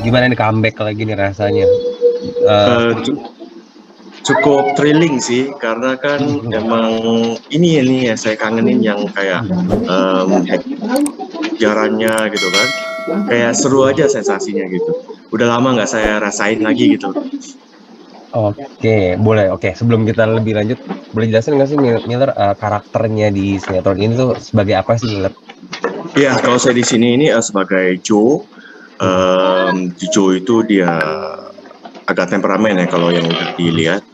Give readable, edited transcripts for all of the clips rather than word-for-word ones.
Gimana nih comeback lagi nih rasanya? Eh, cu- Cukup thrilling sih karena kan emang ini ya saya kangenin yang kayak jarannya gitu kan. Kayak seru aja sensasinya gitu. Udah lama nggak saya rasain lagi gitu. Oke, boleh. Oke, sebelum kita lebih lanjut, boleh jelasin nggak sih Miller, karakternya di sinetron ini tuh sebagai apa sih Miller? Ya, kalau saya di sini ini sebagai Joe. Hmm. Joe itu dia agak temperamen ya kalau yang udah dilihat.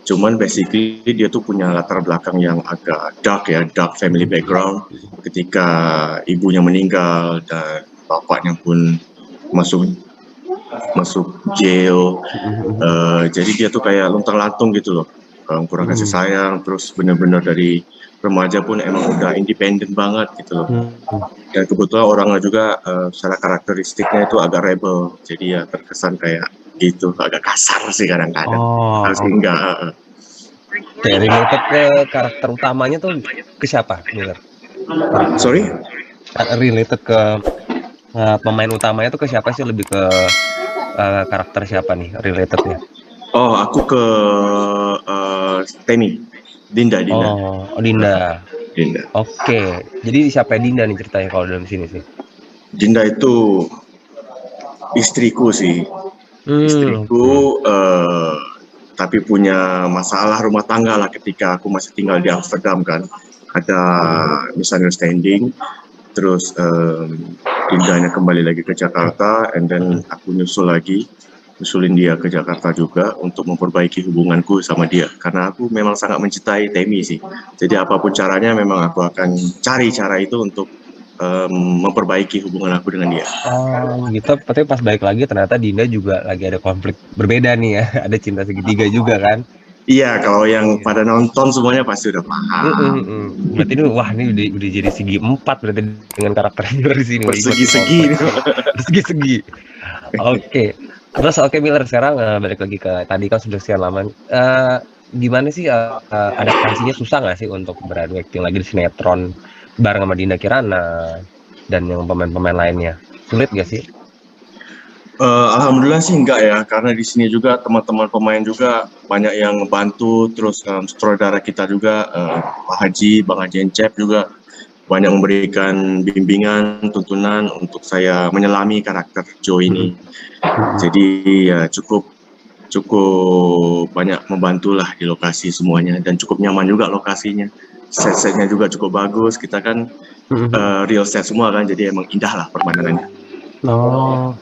Cuman basically dia tuh punya latar belakang yang agak dark ya, dark family background. Ketika ibunya meninggal dan bapaknya pun masuk masuk jail. Jadi dia tuh kayak luntang-lantung gitu loh. Kurang kasih Hmm. sayang, terus bener-bener dari remaja pun emang udah independen banget gitu loh. Hmm. Dan kebetulan orangnya juga secara karakteristiknya itu agak rebel. Jadi ya terkesan kayak gitu, agak kasar sih kadang-kadang. Oh, Sehingga oke. Related ke karakter utamanya tuh ke siapa, Miller? sorry. Karakternya. Related ke pemain utamanya tuh ke siapa sih? Lebih ke karakter siapa nih relatednya? Oh, aku ke Temi, Dinda. Oh, Dinda. Dinda. Oke. Jadi siapa Dinda nih ceritanya kalau dalam sini sih? Dinda itu istriku sih. Oke. Istriku tapi punya masalah rumah tangga lah ketika aku masih tinggal di Amsterdam kan. Ada misunderstanding, terus Dindanya kembali lagi ke Jakarta, and then aku nyusulin dia ke Jakarta juga untuk memperbaiki hubunganku sama dia. Karena aku memang sangat mencintai Temi sih. Jadi apapun caranya memang aku akan cari cara itu untuk memperbaiki hubungan aku dengan dia. Oh, gitu. Tapi pas balik lagi ternyata Dinda juga lagi ada konflik berbeda nih ya. Ada cinta segitiga juga kan? Iya, kalau yang Iya. pada nonton semuanya pasti udah paham. Berarti ini wah ini udah jadi segi empat berarti dengan karakter Miller di sini wih, makin Bersegi-segi. kompleks nih. Segi-segi. Oke. Terus oke Miller sekarang balik lagi ke tadi kan sudah sekian lama. Gimana sih adaptasinya susah nggak sih untuk beradu acting lagi di sinetron bareng sama Dinda Kirana dan yang pemain-pemain lainnya? Sulit gak sih? Alhamdulillah sih enggak ya, karena di sini juga teman-teman pemain juga banyak yang ngebantu, terus sutradara kita juga Pak Haji, Bang Haji Encep juga banyak memberikan bimbingan, tuntunan untuk saya menyelami karakter Joe ini. Jadi ya cukup cukup banyak membantu lah di lokasi semuanya dan cukup nyaman juga lokasinya. Set-setnya juga cukup bagus. Kita kan real set semua kan, jadi emang indah lah pemandangannya. Oh,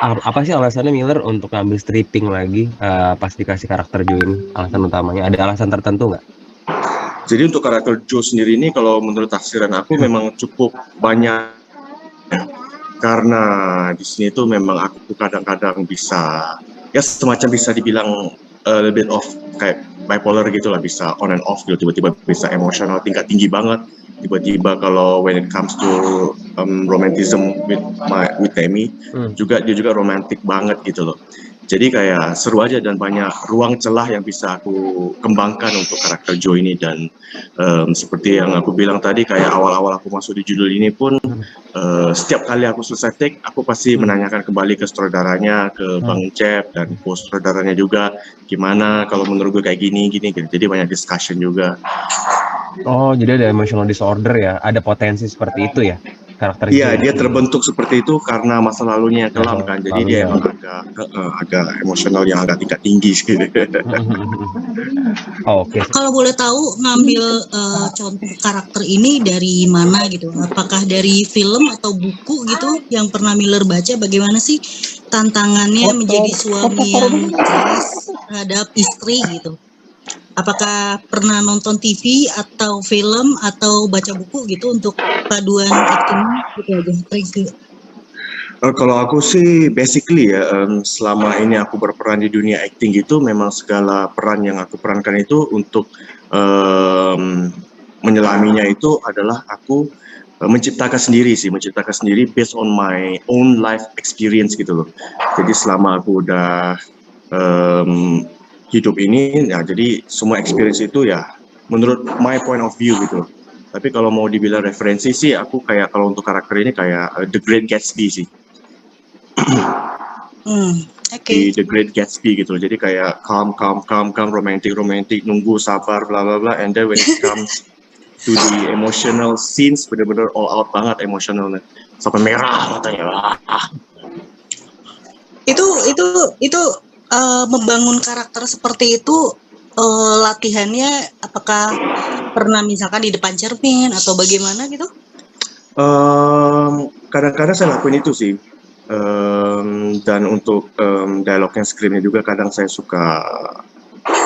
apa sih alasannya Miller untuk ngambil stripping lagi pas dikasih karakter Joe ini? Alasan utamanya ada alasan tertentu nggak? Jadi untuk karakter Joe sendiri ini kalau menurut tafsiran aku memang cukup banyak, karena di sini tuh memang aku kadang-kadang bisa ya semacam bisa dibilang a little bit of kayak bipolar gitu lah, bisa on and off gitu, tiba-tiba bisa emosional tingkat tinggi banget, tiba-tiba kalau when it comes to romanticism with Temi juga dia juga romantis banget gitu loh. Jadi kayak seru aja dan banyak ruang celah yang bisa aku kembangkan untuk karakter Joe ini. Dan seperti yang aku bilang tadi, kayak awal-awal aku masuk di judul ini pun setiap kali aku selesai take, aku pasti menanyakan kembali ke sutradaranya, ke Bang Cep dan post sutradaranya juga, gimana kalau menurut gue kayak gini gitu. Jadi banyak discussion juga. Oh, jadi ada emotional disorder ya? Ada potensi seperti itu ya karakter Iya, Joe dia ini. terbentuk seperti itu karena masa lalunya yang kelam Masa kan. Jadi dia lalunya. emang agak emosional yang agak tingkat tinggi gitu. Oke. Kalau boleh tahu ngambil contoh karakter ini dari mana gitu? Apakah dari film atau buku gitu yang pernah Miller baca? Bagaimana sih tantangannya menjadi suami yang keras terhadap istri gitu? Apakah pernah nonton TV atau film atau baca buku gitu untuk paduan actingnya gitu aja? Thank you. Kalau aku sih basically ya, selama ini aku berperan di dunia acting gitu, memang segala peran yang aku perankan itu untuk menyelaminya itu adalah aku menciptakan sendiri based on my own life experience gitu loh. Jadi selama aku udah hidup ini, ya jadi semua experience itu ya menurut my point of view gitu. Tapi kalau mau dibilang referensi sih, aku kayak kalau untuk karakter ini kayak The Great Gatsby sih. Oke. di The Great Gatsby gitu. Jadi kayak calm, romantic, nunggu, sabar, bla bla bla. And then when it comes to the emotional scenes, bener-bener all out banget emosionalnya. Sampai merah matanya. Itu membangun karakter seperti itu latihannya apakah pernah misalkan di depan cermin atau bagaimana gitu? Kadang-kadang saya lakuin itu sih. Dan untuk dialognya, skripnya juga kadang saya suka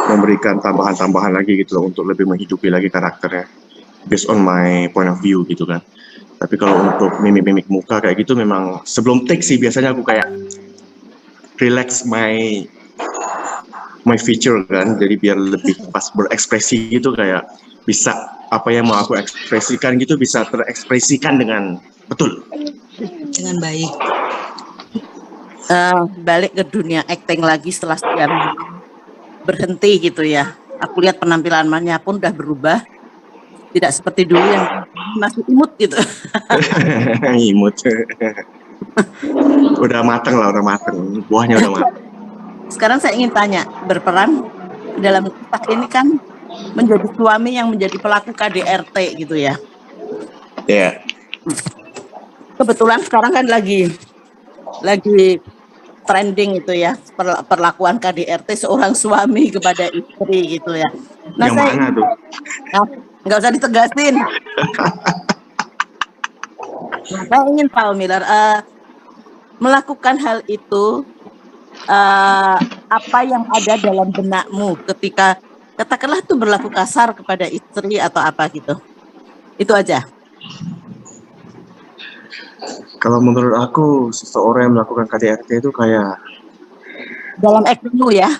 memberikan tambahan-tambahan lagi gitu loh, untuk lebih menghidupi lagi karakternya based on my point of view gitu kan. Tapi kalau untuk mimik-mimik muka kayak gitu memang sebelum take sih biasanya aku kayak relax my feature kan, jadi biar lebih pas berekspresi gitu, kayak bisa apa yang mau aku ekspresikan gitu bisa terekspresikan dengan betul, Dengan baik. Balik ke dunia acting lagi setelah sekian berhenti gitu ya. Aku lihat penampilannya pun udah berubah, tidak seperti dulu yang masih imut gitu. imut. udah mateng, buahnya udah mateng. Sekarang saya ingin tanya, berperan dalam kisah ini kan menjadi suami yang menjadi pelaku KDRT gitu ya. Ya. Kebetulan sekarang kan lagi trending itu ya, perlakuan KDRT seorang suami kepada istri gitu ya. Nah, yang mana tuh? Nggak usah ditegasin. Nah, saya ingin tahu Miller, melakukan hal itu, apa yang ada dalam benakmu ketika katakanlah itu berlaku kasar kepada istri atau apa gitu. Itu aja. Kalau menurut aku, seseorang yang melakukan KDRT itu kayak dalam actingmu ya?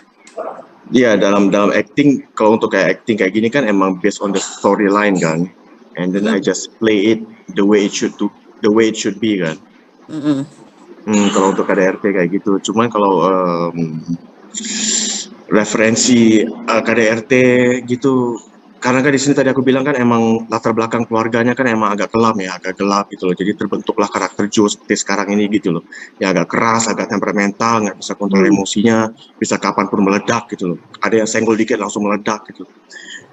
Iya, dalam acting. Kalau untuk kayak acting kayak gini kan emang based on the storyline kan, and then I just play it the way it should be kan. Kalau untuk KDRT kayak gitu. Cuman kalau referensi KDRT gitu, karena kan di sini tadi aku bilang kan emang latar belakang keluarganya kan emang agak kelam ya, agak gelap gitu loh. Jadi terbentuklah karakter Joe seperti sekarang ini gitu loh. Ya agak keras, agak temperamental, nggak bisa kontrol emosinya, bisa kapanpun meledak gitu loh. Ada yang senggol dikit langsung meledak gitu.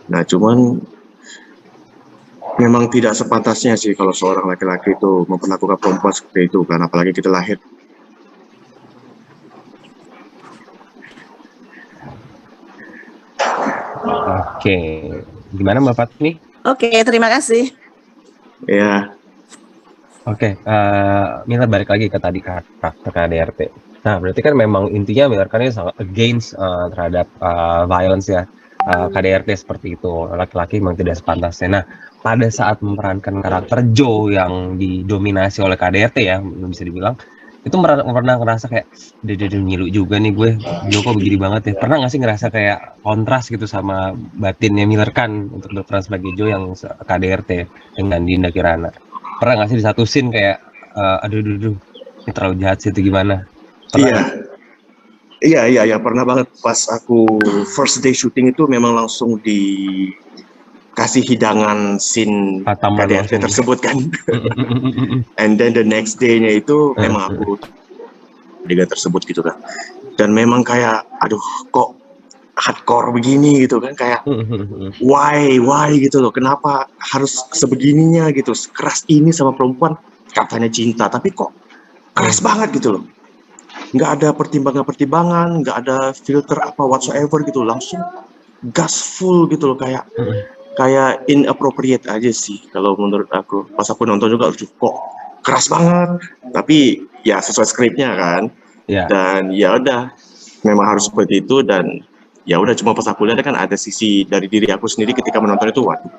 Nah cuman memang tidak sepantasnya sih kalau seorang laki-laki itu memperlakukan perempuan seperti itu kan, apalagi kita lahir. Oke, gimana Mbak Fatmi? Oke, terima kasih. Ya. Oke, Miller balik lagi ke tadi karakter KDRT. Nah, berarti kan memang intinya Miller kan ini sangat against terhadap violence ya. KDRT seperti itu, laki-laki memang tidak sepantasnya. Nah, pada saat memerankan karakter Joe yang didominasi oleh KDRT ya, bisa dibilang, itu pernah ngerasa kayak, udah ngilu juga nih gue, Joe kok begini banget ya. Pernah nggak sih ngerasa kayak kontras gitu sama batinnya Miller kan untuk berperan sebagai Joe yang KDRT dengan Dinda Kirana? Pernah nggak sih di satu scene kayak, aduh, ini terlalu jahat sih, itu gimana? Iya, pernah banget. Pas aku first day syuting itu memang langsung dikasih hidangan scene KDRT tersebut kan. And then the next day-nya itu memang aku adegan tersebut gitu kan. Dan memang kayak, aduh kok hardcore begini gitu kan, kayak why gitu loh, kenapa harus sebegininya gitu, keras ini sama perempuan, katanya cinta tapi kok keras banget gitu loh, nggak ada pertimbangan, nggak ada filter apa whatsoever gitu, langsung gas full gitu loh, kayak inappropriate aja sih kalau menurut aku. Pas aku nonton juga kok keras banget, tapi ya sesuai skripnya kan. Dan ya udah memang harus seperti itu. Dan ya udah, cuma pas aku lihat kan ada sisi dari diri aku sendiri ketika menonton itu, waduh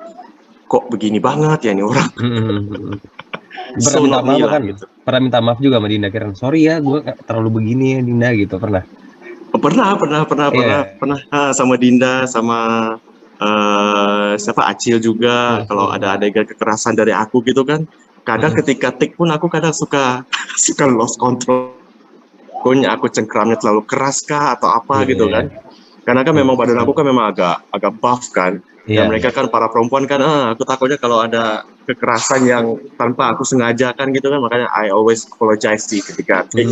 kok begini banget ya ini orang. Pernah minta maaf kan gitu. Pernah minta maaf juga sama Dinda Kirana, sorry ya gue terlalu begini ya Dinda gitu, pernah sama Dinda, sama siapa, Acil juga. Kalau ada adegan kekerasan dari aku gitu kan, kadang ketika take pun aku kadang suka lost control, pokoknya aku cengkramnya terlalu keras kah atau apa gitu kan. Karena kan memang badan aku kan memang agak buff kan. Dan mereka kan para perempuan kan, aku takutnya kalau ada kekerasan yang tanpa aku sengaja kan gitu kan, makanya I always apologize sih ketika take.